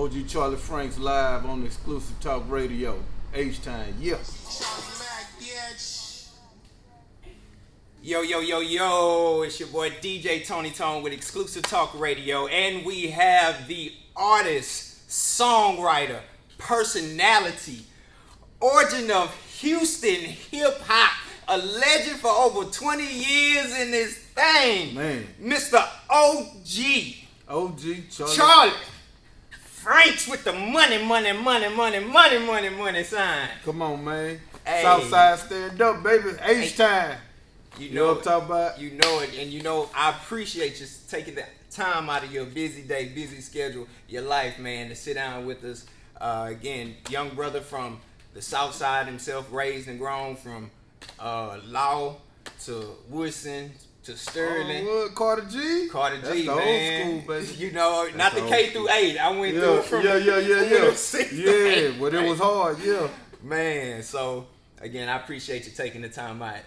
OG Charlie Franks live on Exclusive Talk Radio. H-Time, yeah. Yo, yo, yo, yo, it's your boy DJ Tony Tone with Exclusive Talk Radio, and we have the artist, songwriter, personality, origin of Houston hip-hop, a legend for over 20 years in this thing, man. Mr. OG Charlie Franks with the money sign. Come on, man. Hey. SouthSide stand up, baby. H-Time. You know what I'm talking about? You know it, and you know I appreciate you taking the time out of your busy day, busy schedule, your life, man, to sit down with us. Again, young brother from the South Side himself, raised and grown from Law to Woodson to Sterling. Carter G. Carter That's G, the man. old school, baby. You know, That's not the K through 8. I went through it from six to eight, but it was hard, yeah. Man, so again, I appreciate you taking the time out,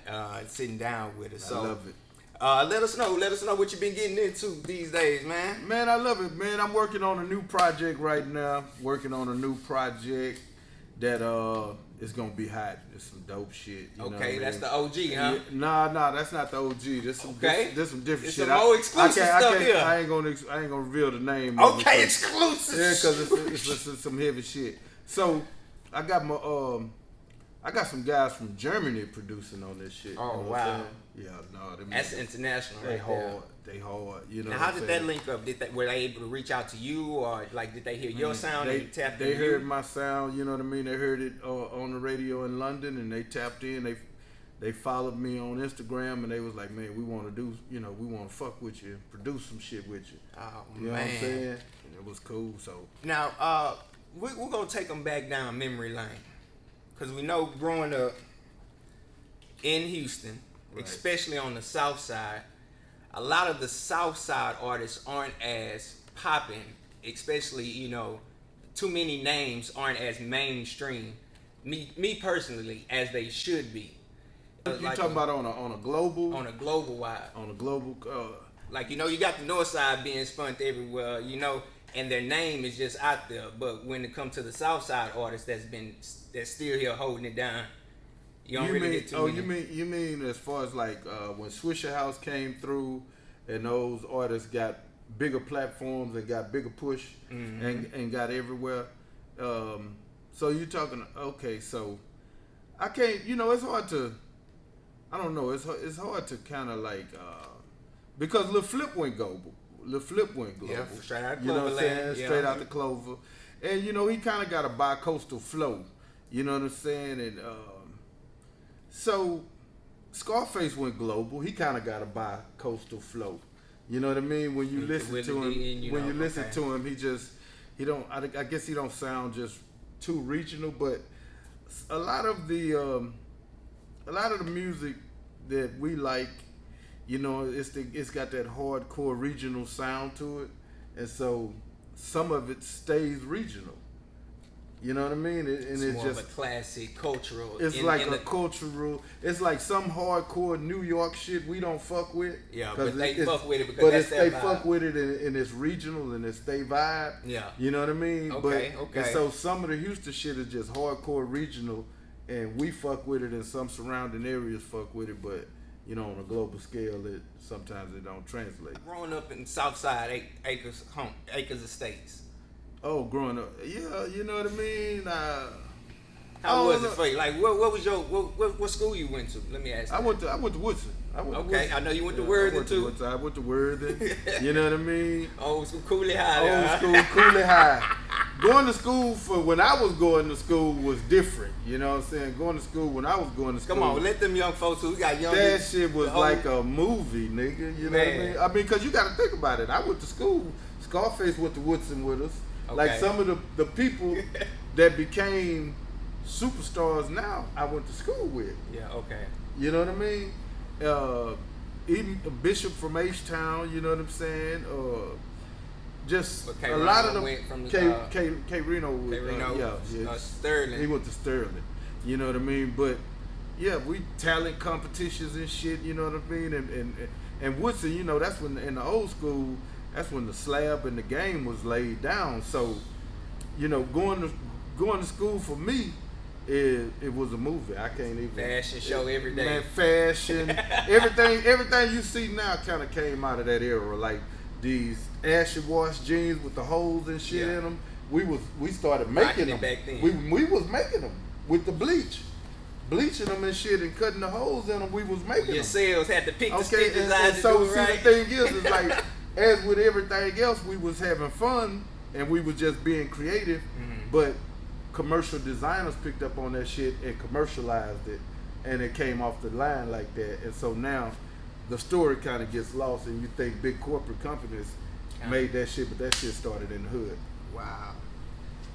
sitting down with us. I So, love it. Let us know what you've been getting into these days, man. Man, I love it, man. I'm working on a new project right now. Working on a new project that is gonna be hot. It's some dope shit. You know what I mean? That's the OG, huh? Yeah, nah, that's not the OG. This some different It's shit. some more exclusive stuff here. I ain't gonna reveal the name. Okay, exclusive. Yeah, because it's some heavy shit. So I got some guys from Germany producing on this shit. Oh, you know wow. Yeah, no, That's international, They right hard. there. They hard. You know. Now, how did that link up? Were they able to reach out to you, or like did they hear your sound and tap in? They heard my sound. You know what I mean. They heard it on the radio in London, and they tapped in. They followed me on Instagram, and they was like, "Man, we want to do. You know, we want to fuck with you, produce some shit with you." Oh, you know what I'm saying? And it was cool. So now, we're gonna take them back down memory lane, because we know growing up in Houston, right, especially especially on the South Side, a lot of the South Side artists aren't as popping, especially, you know, too many names aren't as mainstream, me personally, as they should be. You like talking about on a global? On a global wide. On a global. Like, you know, you got the North Side being spun everywhere, you know, and their name is just out there. But when it comes to the South Side artists that's still here holding it down, you don't really get too many. You mean as far as like when Swisher House came through and those artists got bigger platforms and got bigger push, and got everywhere. So you talking, okay, so I can't, you know, it's hard to, I don't know, it's hard to kind of like, because Lil Flip went global. Yeah, straight out you know what I'm saying? Yeah. Straight out the Clover. And, you know, he kind of got a bi-coastal flow. You know what I'm saying? And so Scarface went global. He kind of got a bi-coastal flow. You know what I mean? When you listen to him, to him, I guess he don't sound just too regional, but a lot of the music that we like, you know, it's got that hardcore regional sound to it, and so some of it stays regional. You know what I mean? It's more just of a classic cultural. It's cultural. It's like some hardcore New York shit we don't fuck with. Yeah, but they fuck with it because that's their vibe. Fuck with it and it's regional and it's their vibe. Yeah. You know what I mean? Okay. And so some of the Houston shit is just hardcore regional, and we fuck with it, and some surrounding areas fuck with it, but you know, on a global scale, sometimes it don't translate. Growing up in Southside Acres Estates. Oh, growing up, yeah, you know what I mean. How was it for you? Like, what was your what school you went to? Let me ask. I went to Woodson. Okay, I know you went to Worthing too. I went to Worthing. You know what I mean? Old school Cooley High. Old school Cooley High. Going to school when I was going to school was different. You know what I'm saying? Going to school when I was going to school. Come on, let them young folks who got young. That shit was like a movie, nigga. You know what I mean? I mean, because you got to think about it. I went to school. Scarface went to Woodson with us. Okay. Like some of the people that became superstars now, I went to school with. Yeah, okay. You know what I mean? Even Bishop from H-Town, you know what I'm saying? Just a lot of them. Went from K Reno, Sterling. He went to Sterling. You know what I mean? But yeah, we talent competitions and shit. You know what I mean? And Woodson, you know, that's when in the old school, that's when the slab and the game was laid down. So you know, going to school for me, it was a movie. I can't even Fashion show every day. Man, fashion, everything you see now kind of came out of that era. Like these ashy wash jeans with the holes and shit in them. We started making them back then. We was making them with the bleaching them and shit and cutting the holes in them. We was making them. Your sales had to pick the Okay, stitches and out to so do it see right. the thing is like as with everything else, we was having fun and we was just being creative, but commercial designers picked up on that shit and commercialized it, and it came off the line like that. And so now the story kind of gets lost, and you think big corporate companies made that shit, but that shit started in the hood. Wow.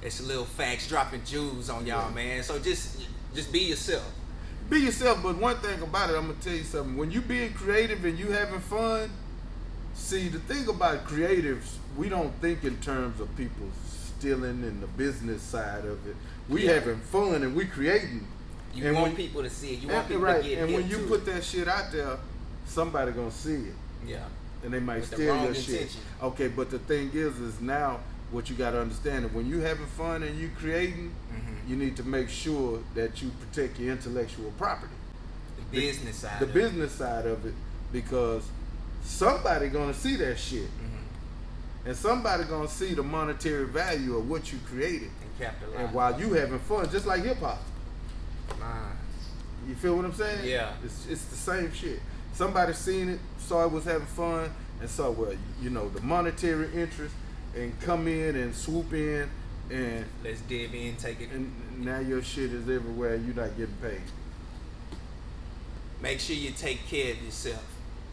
It's a little facts dropping jewels on y'all, man. So just be yourself. Be yourself, but one thing about it, I'm gonna tell you something. When you being creative and you having fun, see, the thing about creatives, we don't think in terms of people stealing and the business side of it. We having fun and we creating. You and want people to see it. You want people to get and when hip you to put it. that shit out there, somebody gonna see it. Yeah. And they might With the steal wrong your shit. intention. Okay, but the thing is now what you gotta understand is when you having fun and you creating, you need to make sure that you protect your intellectual property. The business side. The business side of it, because somebody gonna see that shit. And somebody gonna see the monetary value of what you created. And capitalize. And while you having fun, just like hip hop. You feel what I'm saying? Yeah. It's the same shit. Somebody seen it, saw it was having fun, and saw, well, you know, the monetary interest, and come in and swoop in, and Let's dip in, take it. and now your shit is everywhere. You're not getting paid. Make sure you take care of yourself.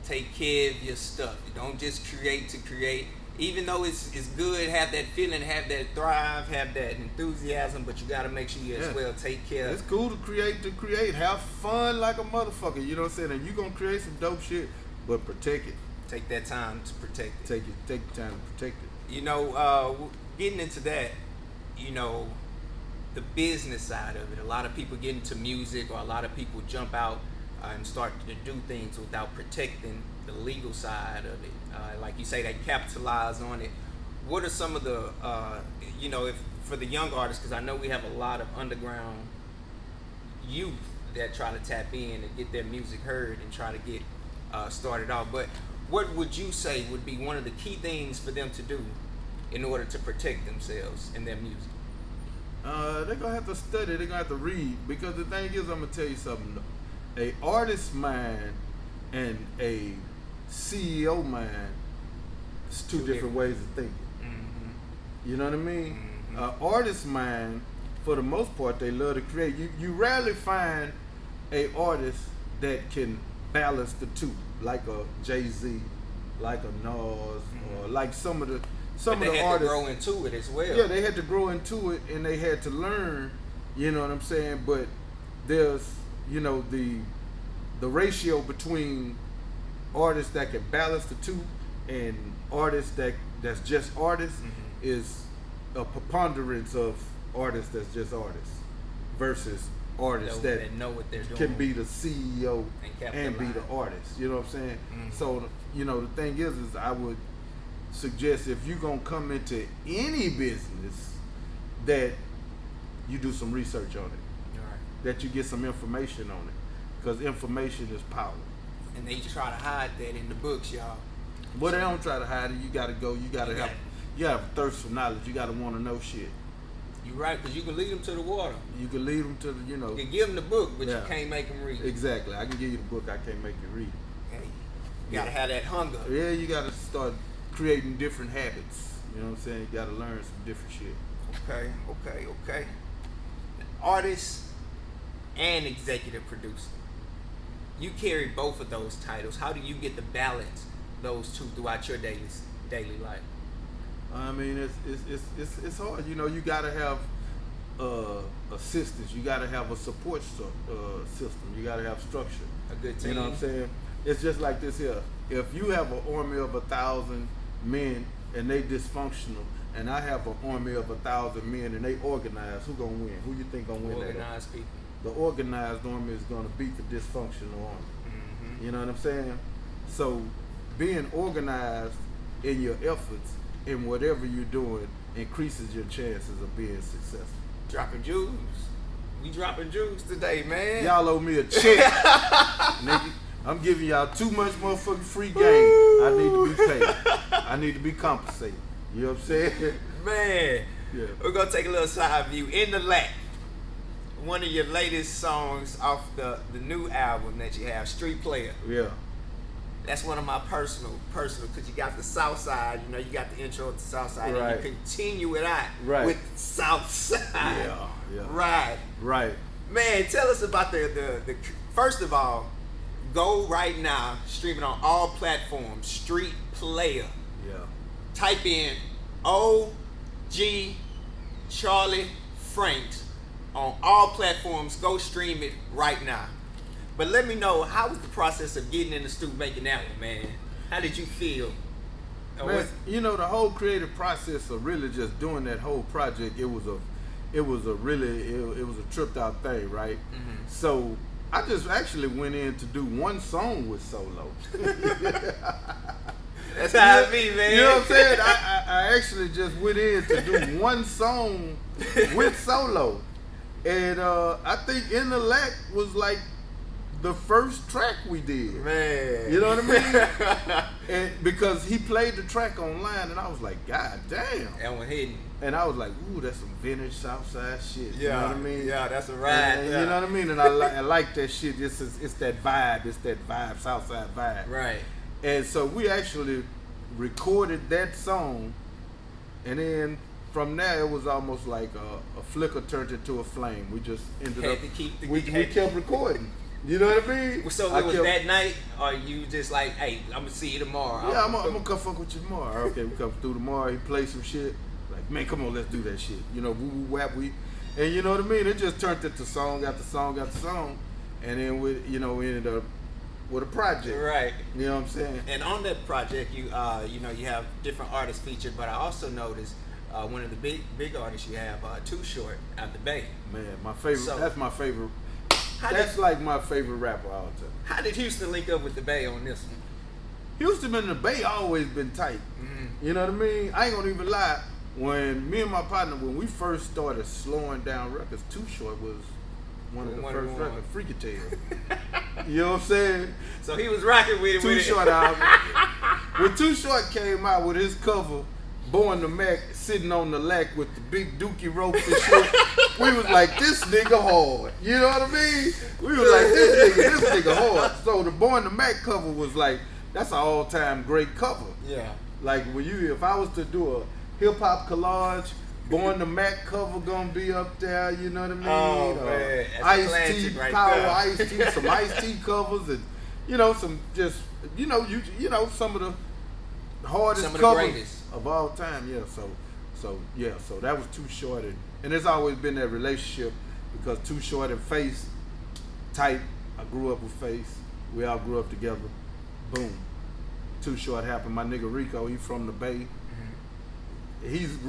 Take care of your stuff. You don't just create to create. Even though it's good, have that feeling, have that thrive, have that enthusiasm, but you gotta make sure you as well take care. It's cool to create, have fun like a motherfucker. You know what I'm saying? And you gonna create some dope shit, but protect it. Take that time to protect it. Take the time to protect it. You know, getting into that, you know, the business side of it. A lot of people get into music, or a lot of people jump out and start to do things without protecting the legal side of it. Like you say, they capitalize on it. What are some of the, you know, if for the young artists, because I know we have a lot of underground youth that try to tap in and get their music heard and try to get started off. But what would you say would be one of the key things for them to do in order to protect themselves and their music? They're gonna have to study. They're gonna have to read, because the thing is, I'm gonna tell you something. A artist's mind and a CEO mind is two different ways of thinking. You know what I mean? Artist's mind, for the most part, they love to create. You rarely find a artist that can balance the two, like a Jay-Z, like a Nas, or like some of the But they had artists. to grow into it as well. Yeah, they had to grow into it, and they had to learn. You know what I'm saying? But there's, you know, the ratio between artists that can balance the two and artists that's just artists is a preponderance of artists that's just artists versus artists that know what they're doing. can be the CEO And and be the artist. You know what I'm saying? So, you know, the thing is I would suggest, if you're gonna come into any business, that you do some research on it, that you get some information on it, because information is power. And they try to hide that in the books, y'all. But they don't try to hide it. You gotta go. You gotta have a thirst for knowledge. You gotta want to know shit. You're right, because you can lead them to the water. You can lead them to the, you know. You can give them the book, but you Yeah. can't make them read. Exactly. I can give you the book. I can't make you read. Okay. You gotta have that hunger. Yeah, you gotta start creating different habits. You know what I'm saying? You gotta learn some different shit. Okay. Artist and executive producer. You carry both of those titles. How do you get to balance those two throughout your daily life? I mean, it's hard. You know, you gotta have assistance. You gotta have a support system. You gotta have structure. A good team. You know what I'm saying? It's just like this here. If you have an army of 1,000 men and they dysfunctional, and I have an army of 1,000 men and they organized, who gonna win? Who you think gonna win? Organized people. The organized army is gonna beat the dysfunctional army. You know what I'm saying? So being organized in your efforts in whatever you're doing increases your chances of being successful. Dropping jewels. We dropping jewels today, man. Y'all owe me a check, nigga. I'm giving y'all too much motherfucking free game. I need to be paid. I need to be compensated. You know what I'm saying? Man, Yeah. we're gonna take a little side view. In the Lack, one of your latest songs off the new album that you have, Street Player. Yeah. That's one of my personal, because you got the SouthSide, you know, you got the intro to SouthSide, Right. and you continue it out Right. with SouthSide. Yeah. Right. Right. Man, tell us about the first of all, go right now, streaming on all platforms, Street Player. Yeah. Type in OG Charlie Franks on all platforms. Go stream it right now. But let me know, how was the process of getting in the studio making that one, man? How did you feel? Man, you know, the whole creative process of really just doing that whole project, it was a tripped out thing, right? Mm-hmm. So I just actually went in to do one song with Solo. That's how it be, man. You know what I'm saying? I actually just went in to do one song with Solo. And I think In the Lack was like the first track we did. Man. You know what I mean? And because he played the track online, and I was like, God damn. That one hitting. And I was like, ooh, that's some vintage Southside shit. Yeah. You know what I mean? Yeah, that's a ride. And, yeah. You know what I mean? And I like that shit. It's that vibe. It's that vibe, Southside vibe. Right. And so we actually recorded that song, and then from there it was almost like a flicker turned into a flame. We just ended Had up to keep the- we had- kept recording. You know what I mean? So I it was kept- that night, or you just like, hey, I'm gonna see you tomorrow. Yeah, I'm gonna come fuck with you tomorrow. Okay, we come through tomorrow. He played some shit. Like, man, come on, let's do that shit. You know, woo woo wap we, and you know what I mean. It just turned into song after song after song, and then we ended up with a project. Right. You know what I'm saying? And on that project, you you have different artists featured, but I also noticed one of the big artists you have, Too Short, out the Bay. Man, my favorite. So- that's my favorite. How That's did, like my favorite rapper all the time. how did Houston link up with the Bay on this one? Houston and the Bay always been tight. Mm-hmm. You know what I mean? I ain't gonna even lie. When me and my partner, when we first started slowing down records, Too Short was one of the first records, Freaky Tale. You know what I'm saying? So he was rocking with it. Too Short album. When Too Short came out with his cover, Born the Mac sitting on the lack with the big dookie ropes and shit, we was like, this nigga hard. You know what I mean? We was like, this nigga hard. So the Born the Mac cover was like, that's an all-time great cover. Yeah. Like if I was to do a hip hop collage, Born the Mac cover gonna be up there. You know what I mean? Oh, man. That's Ice classic T, right Power there. Ice T, some Ice T covers, and some just some of the hardest Some of the covers greatest of all time. Yeah. So that was Too Short, and there's always been that relationship because Too Short and Face tight. I grew up with Face. We all grew up together. Boom. Too Short happened. My nigga Rico, he from the Bay. Mm-hmm.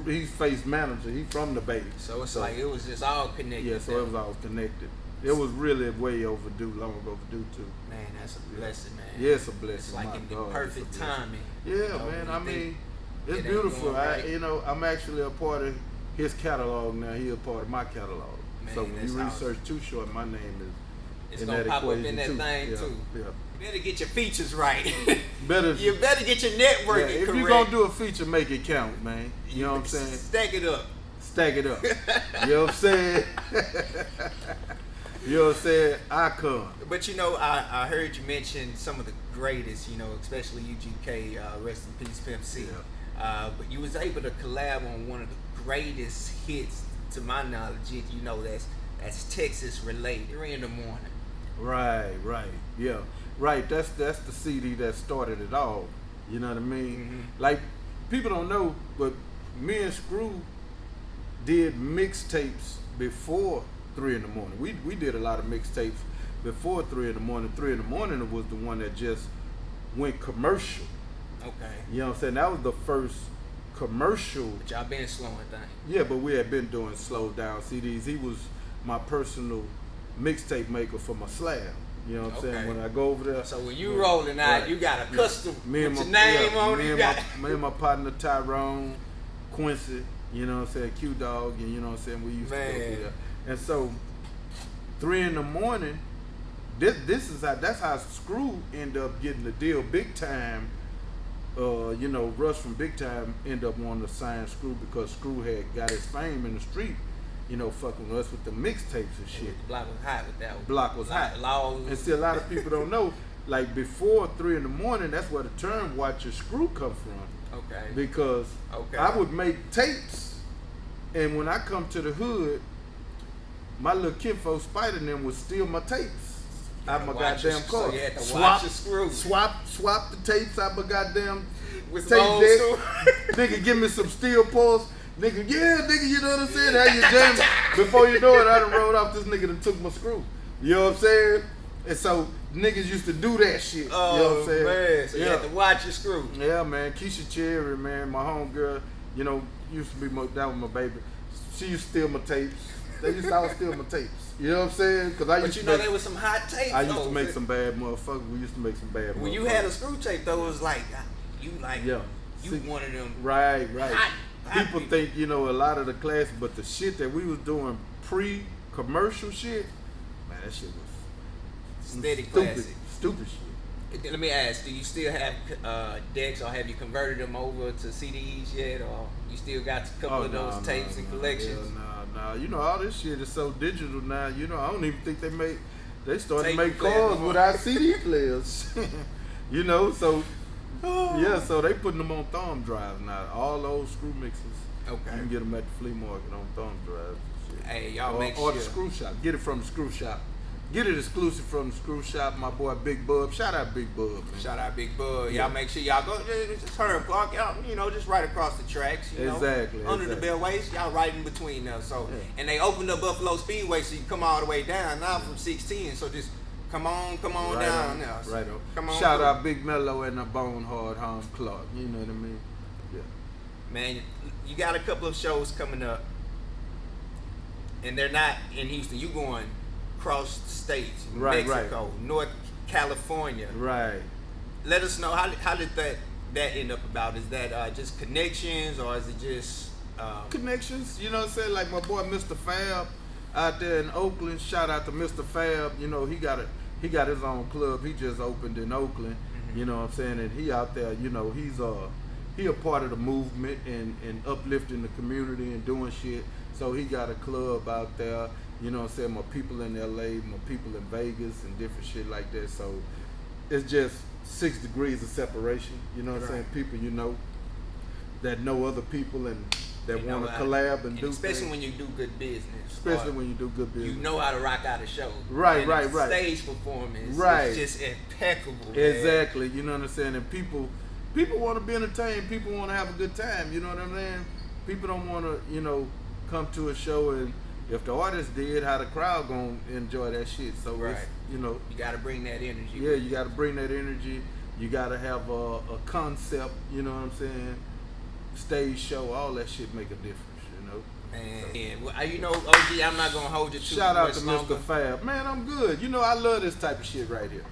He's Face manager. He from the Bay. So it's like it was just all connected. Yeah, so it was all connected. It was really way overdue, long overdue too. Man, that's a blessing, man. Yeah, it's a blessing. It's like my in the God, perfect it's a blessing. timing. Yeah, You know, man. when I you mean, think it's it ain't beautiful. going right. I'm actually a part of his catalog now. He a part of my catalog. Man, So when that's you awesome. research Too Short, my name is It's in gonna that pop up equation in that too. thing Yeah, too. yeah. You better get your features right. Better. You better get your Yeah, networking if correct. you're gonna do a feature, make it count, man. You know what I'm saying? Stack it up. Stack it up. You know what I'm saying? You know what I'm saying? I come. But I heard you mention some of the greatest, especially UGK, rest in peace, Pimp C. Yeah. But you was able to collab on one of the greatest hits, to my knowledge, that's Texas related. 3 in the morning. Right. Yeah. Right. That's the CD that started it all. You know what I mean? Mm-hmm. Like, people don't know, but me and Screw did mixtapes before 3 in the morning. We did a lot of mixtapes before 3 in the morning. 3 in the morning was the one that just went commercial. Okay. You know what I'm saying? That was the first commercial. But y'all been slowing things. Yeah, but we had been doing slow down CDs. He was my personal mixtape maker for my slab. You know what I'm saying? Okay. When I go over there. So when you rolling out, Right. you got a custom Me and with my your name on it. me You and got me and my partner Tyrone, Quincy, You know what I'm saying? Q Dog, and you know what I'm saying? We used to go through there. And so 3 in the morning, that's how Screw ended up getting the deal big time. You know, Russ from Big Time ended up wanting to sign Screw because Screw had got his fame in the street, you know, fucking with us with the mixtapes and shit. The block was hot with that one. Block was hot. Laws. And see, a lot of people don't know, like before 3 in the morning, that's where the term "watch your screw" come from. Okay. Because I would make tapes, and when I come to the hood, my little kinfolk Spider and them would steal my tapes out my goddamn car. So you had to watch your screw. Swap the tapes out my goddamn With tape old deck. school. Nigga, give me some steel pulse. Nigga, you know what I'm saying? How you jamming? Before you know it, I done rolled off this nigga that took my screw. You know what I'm saying? And so niggas used to do that shit. Oh, you know what I'm saying? Man. So you had to watch your screw. Yeah, man. Keisha Cherry, man, my homegirl, you know, used to be down with my baby. She used to steal my tapes. They used to always steal my tapes. You know what I'm saying? Cause I used But you to know make, there was some hot tapes. I used to make some bad motherfuckers. We used to make some bad motherfuckers. When you had a screw tape, though, it was like you See, one of them. Right. Hot People think, you know, a lot of the class, but the shit that we was doing pre-commercial shit, man, that shit was Steady stupid, classic. stupid shit. Let me ask: do you still have decks, or have you converted them over to CDs yet, or you still got a couple of those tapes and collections? Nah. You know, all this shit is so digital now. You know, I don't even think they started to Tape make player cars no more. without CD players. You know, so yeah, so they putting them on thumb drives now. All those screw mixes. Okay. You can get them at the flea market on thumb drives and shit. Hey, y'all make or sure. the screw shop. Get it from the screw shop. Get it exclusive from the screw shop. My boy Big Bub. Shout out Big Bub, man. Shout out Big Bud. Yeah. Y'all make sure y'all go just her block y'all, you know, just right across the tracks, you know. Exactly, Under exactly. the bellways, y'all right in between there. So Yeah. and they opened up Buffalo Speedway so you can come all the way down now from 16. So just come on Right down on, now. So right on. Come on. Shout through. out Big Mello and the Bone Hard Home Clark. You know what I mean? Yeah. Man, you got a couple of shows coming up. And they're not in Houston. You going across the states, Right, Mexico, North California. Right. Let us know how did that end up about? Is that just connections, or is it just Connections, you know what I'm saying? Like my boy Mr. Fab out there in Oakland. Shout out to Mr. Fab. You know, he got his own club. He just opened in Oakland. You know what I'm saying? And he out there, you know, he a part of the movement and uplifting the community and doing shit. So he got a club out there, you know what I'm saying? My people in LA, my people in Vegas and different shit like that. So it's just 6 degrees of separation, you know what I'm saying? People you know that know other people and that want to collab and do especially things. when you do good business. Especially or when you do good business. you know how to rock out a show. Right, And right, right. Stage performance Right. is just impeccable. Man. Exactly, you know what I'm saying? And people want to be entertained. People want to have a good time, you know what I'm saying? People don't want to, you know, come to a show and if the artist did, how the crowd gonna enjoy that shit. So Right. it's, you know, You got to bring that energy. yeah, you got to bring that energy. You got to have a concept, you know what I'm saying? Stage show, all that shit make a difference, you know? And well, you know, OG, I'm not gonna hold you too Shout out much to longer. Mr. Fab. Man, I'm good. You know, I love this type of shit right here.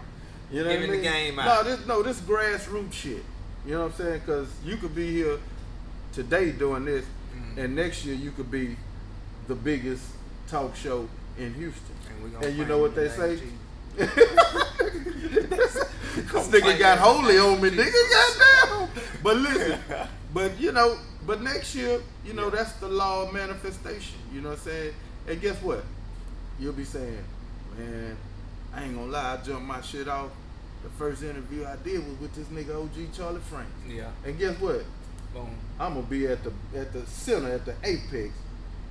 You know Giving what I the mean? game out. This grassroots shit. You know what I'm saying? Because you could be here today doing this, and next year you could be the biggest talk show in Houston. And we gonna And you find know what the they name, say? G. This nigga got holy on me, nigga. Goddamn. But listen, but next year, you know, that's the law of manifestation. You know what I'm saying? And guess what? You'll be saying, man, I ain't gonna lie, I jumped my shit off. The first interview I did was with this nigga OG Charlie Franks. Yeah. And guess what? Boom. I'm gonna be at the center, at the apex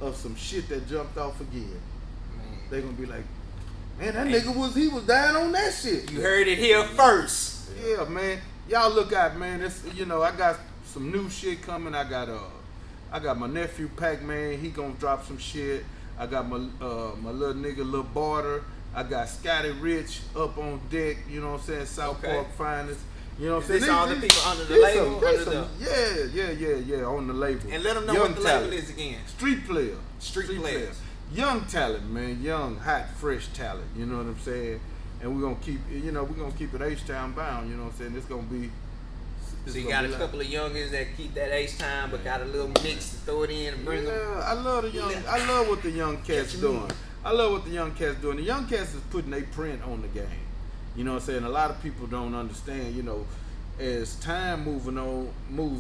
of some shit that jumped off again. Man. They gonna be like, man, that nigga was dying on that shit. You heard it here first. Yeah, man. Y'all look out, man. It's, you know, I got some new shit coming. I got my nephew Pac-Man. He gonna drop some shit. I got my little nigga Lil Barter. I got Scotty Rich up on deck. You know what I'm saying? South Okay. Park Finest. You know what I'm Is saying? this all the people under the these label? some- Under some- yeah, on the label. And let them know Young what the talent. label is again. Street player. Street players. Young talent, man. Young, hot, fresh talent. You know what I'm saying? And we're gonna keep, you know, we're gonna keep it H-Town bound. You know what I'm saying? It's gonna be So you got a couple of youngins that keep that H-time, but got a little mix to throw it in and bring them. I love what the young cats doing. I love what the young cats doing. The young cats is putting their print on the game. You know what I'm saying? A lot of people don't understand, you know, as time moves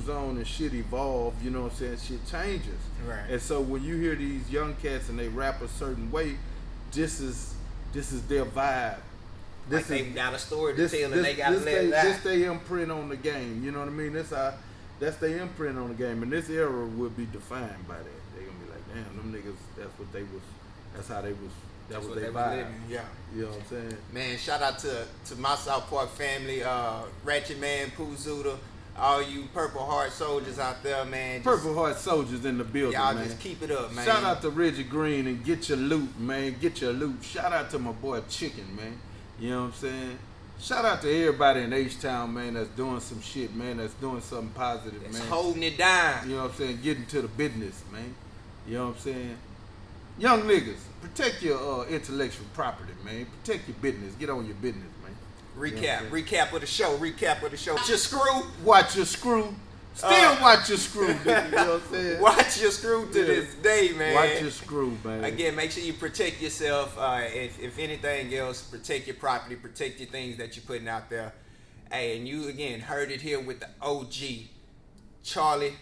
on and shit evolve, you know what I'm saying, shit changes. Right. And so when you hear these young cats and they rap a certain way, this is their vibe. Like they got a story to tell and they got to let it out. This they imprint on the game. You know what I mean? That's their imprint on the game. And this era will be defined by that. They're going to be like, damn, them niggas, that's what they vibe. Yeah. You know what I'm saying? Man, shout out to my South Park family, Ratchet Man, Pooh Zuda, all you Purple Heart soldiers out there, man. Purple Heart soldiers in the building, y'all man. Just keep it up, man. Shout out to Reggie Green and get your loot, man. Get your loot. Shout out to my boy Chicken, man. You know what I'm saying? Shout out to everybody in H-Town, man, that's doing some shit, man, that's doing something positive, that's man. Holding it down. You know what I'm saying? Getting to the business, man. You know what I'm saying? Young niggas, protect your intellectual property, man. Protect your business. Get on your business, man. Recap of the show. Watch your screw. Watch your screw. Still watch your screw, nigga. You know what I'm saying? Watch your screw to this day, man. Watch your screw, man. Again, make sure you protect yourself. If anything else, protect your property, protect your things that you're putting out there. Hey, and you again heard it here with the OG, Charlie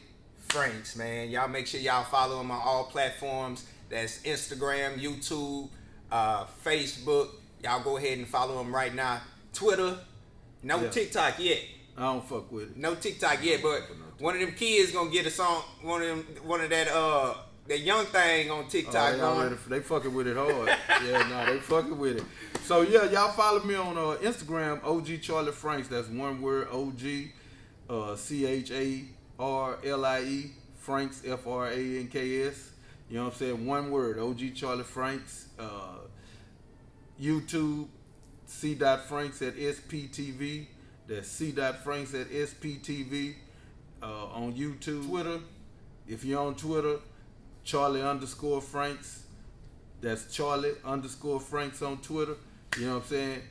Franks, man. Y'all make sure y'all follow him on all platforms. That's Instagram, YouTube, Facebook. Y'all go ahead and follow him right now. Twitter, TikTok yet. I don't fuck with it. No TikTok yet, but one of them kids gonna get a song. One of that young thing on TikTok. They fucking with it hard. They fucking with it. So yeah, y'all follow me on Instagram, OG Charlie Franks. That's one word, OG, CHARLIE Franks, FRANKS. You know what I'm saying? One word, OG Charlie Franks. YouTube, C.Franks at SPTV. That's C.Franks at SPTV on YouTube. Twitter, if you're on Twitter, Charlie_Franks. That's Charlie_Franks on Twitter. You know what I'm saying?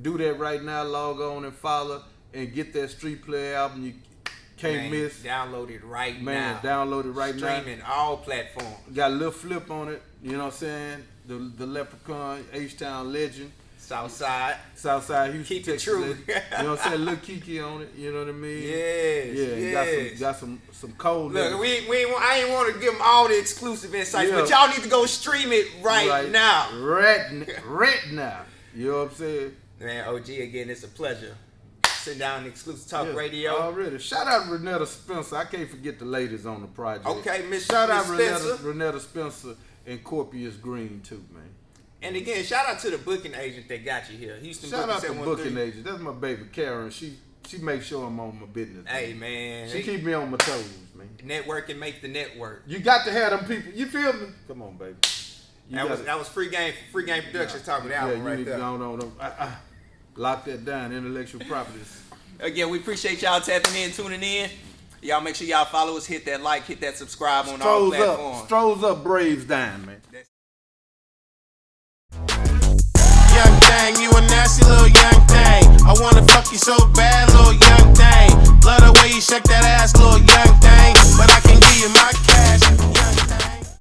Do that right now. Log on and follow and get that Street Player album. You can't miss. Download it right now. Man, download it right now. Streaming all platforms. Got a little flip on it. You know what I'm saying? The Leprechaun, H-Town legend. SouthSide, Houston, keep Texas. it true. You know what I'm saying? Lil Kiki on it. You know what I mean? Yes. Got some cold. Look, I ain't want to give them all the exclusive insights, but y'all need to go stream it right now. Right now. You know what I'm saying? Man, OG, again, it's a pleasure. Sitting down in Exclusive Talk Radio. Already. Shout out Renetta Spencer. I can't forget the ladies on the project. Okay, Shout out Spencer. Renetta Spencer and Corpius Green too, man. And again, shout out to the booking agent that got you here. Houston shout out to Booking booking agent. That's my baby Karen. She makes sure I'm on my business. Hey man, she keep me on my toes, man. Networking make the network. You got to have them people. You feel me? Come on, baby. That was free game productions talking about that one right there. No. Lock that down. Intellectual properties. Again, we appreciate y'all tapping in, tuning in. Y'all make sure y'all follow us, hit that like, hit that subscribe on all platforms. Strolls up, Braves down, man. Young thing, you a nasty little young thing. I wanna fuck you so bad, little young thing. Love the way you shake that ass, little young thing. But I can give you my